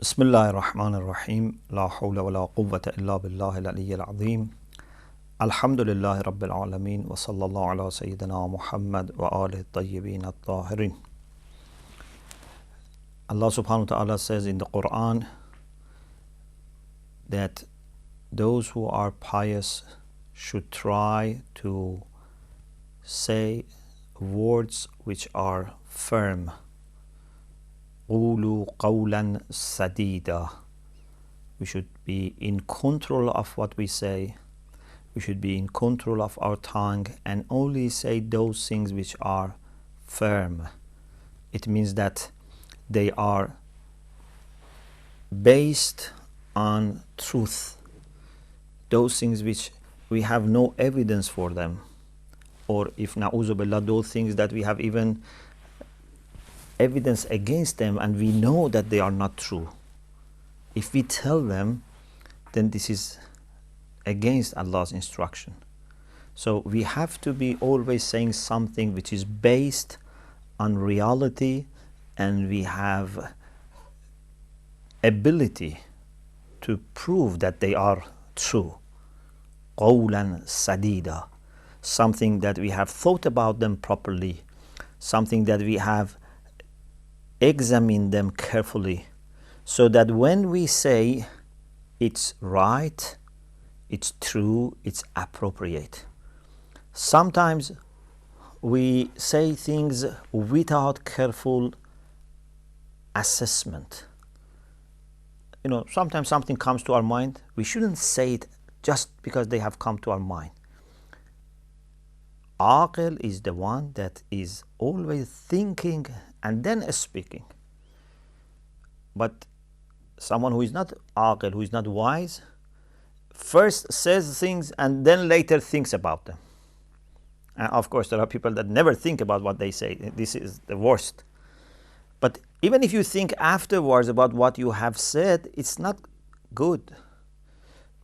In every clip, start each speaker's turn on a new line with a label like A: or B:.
A: بسم الله الرحمن الرحيم لا حول ولا قوة إلا بالله العلي العظيم الحمد لله رب العالمين وصلى الله على سيدنا محمد وآله الطيبين الطاهرين. Allah subhanahu wa ta'ala says in the Quran that those who are pious should try to say words which are firm. قولوا قولا سديدا. We should be in control of what we say. We should be in control of our tongue and only say those things which are firm. It means that they are based on truth. Those things which we have no evidence for them, or if na'uzu billah, those things that we have even evidence against them and we know that they are not true. If we tell them, then this is against Allah's instruction. So we have to be always saying something which is based on reality and we have ability to prove that they are true. قولا سديدا. Something that we have thought about them properly, something that we have examined them carefully, so that when we say it's right, it's true, it's appropriate. Sometimes we say things without careful assessment. Sometimes something comes to our mind, we shouldn't say it just because they have come to our mind. Aqil is the one that is always thinking and then speaking. But someone who is not aqil, who is not wise, first says things and then later thinks about them. And of course, there are people that never think about what they say. This is the worst. But even if you think afterwards about what you have said, it's not good.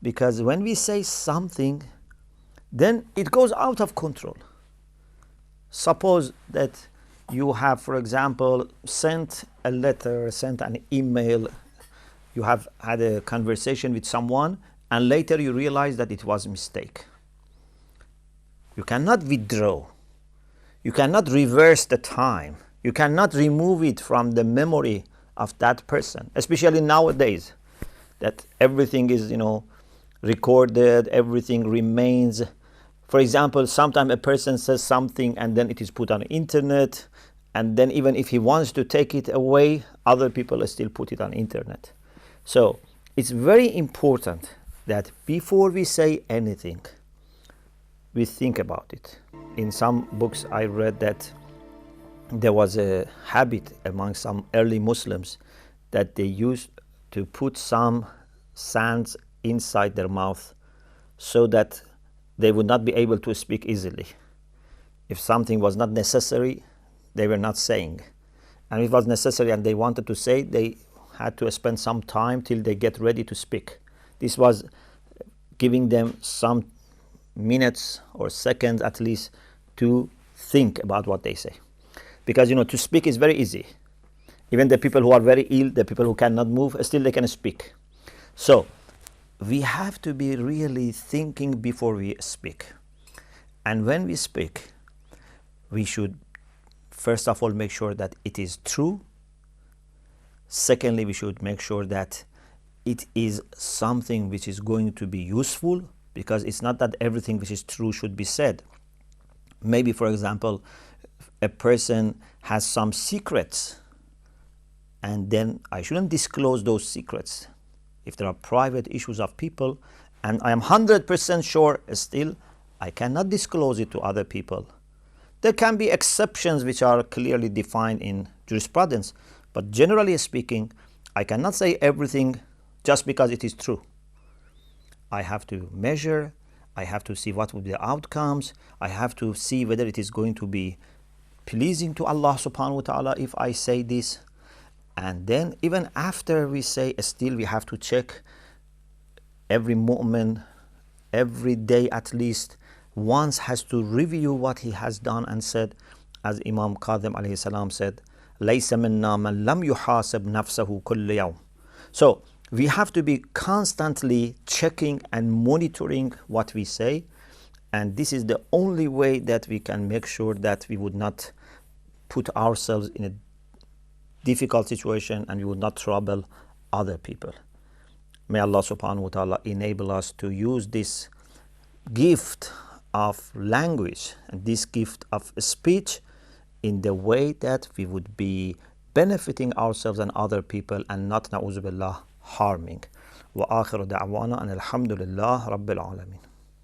A: Because when we say something, then it goes out of control. Suppose that you have, for example, sent a letter, sent an email, you have had a conversation with someone, and later you realize that it was a mistake. You cannot withdraw. You cannot reverse the time. You cannot remove it from the memory of that person, especially nowadays, that everything is, recorded, everything remains. For example, sometimes a person says something and then it is put on the internet, and then even if he wants to take it away, other people still put it on the internet. So it's very important that before we say anything, we think about it. In some books I read that there was a habit among some early Muslims that they used to put some sands inside their mouth so that they would not be able to speak easily. If something was not necessary, they were not saying. And if it was necessary and they wanted to say, they had to spend some time till they get ready to speak. This was giving them some minutes or seconds at least to think about what they say. Because to speak is very easy. Even the people who are very ill, the people who cannot move, still they can speak. So we have to be really thinking before we speak. And when we speak, we should first of all make sure that it is true. Secondly, we should make sure that it is something which is going to be useful, because it's not that everything which is true should be said. Maybe, for example, a person has some secrets, and then I shouldn't disclose those secrets. If there are private issues of people, and I am 100% sure still, I cannot disclose it to other people. There can be exceptions which are clearly defined in jurisprudence, but generally speaking, I cannot say everything just because it is true. I have to measure, I have to see what will be the outcomes, I have to see whether it is going to be pleasing to Allah subhanahu wa ta'ala if I say this. And then even after we say, still we have to check every moment, every day at least, once has to review what he has done and said, as Imam Qadim alayhi salam said, لَيْسَ مِنَّا مَنْ لَمْ يُحَاسِبْ نَفْسَهُ كُلَّ يَوْمٍ. So we have to be constantly checking and monitoring what we say, and this is the only way that we can make sure that we would not put ourselves in a difficult situation and we would not trouble other people. May Allah subhanahu wa ta'ala enable us to use this gift of language and this gift of speech in the way that we would be benefiting ourselves and other people and not, na'uzu billah, harming. Wa akhiru da'wana and alhamdulillah rabbil alamin.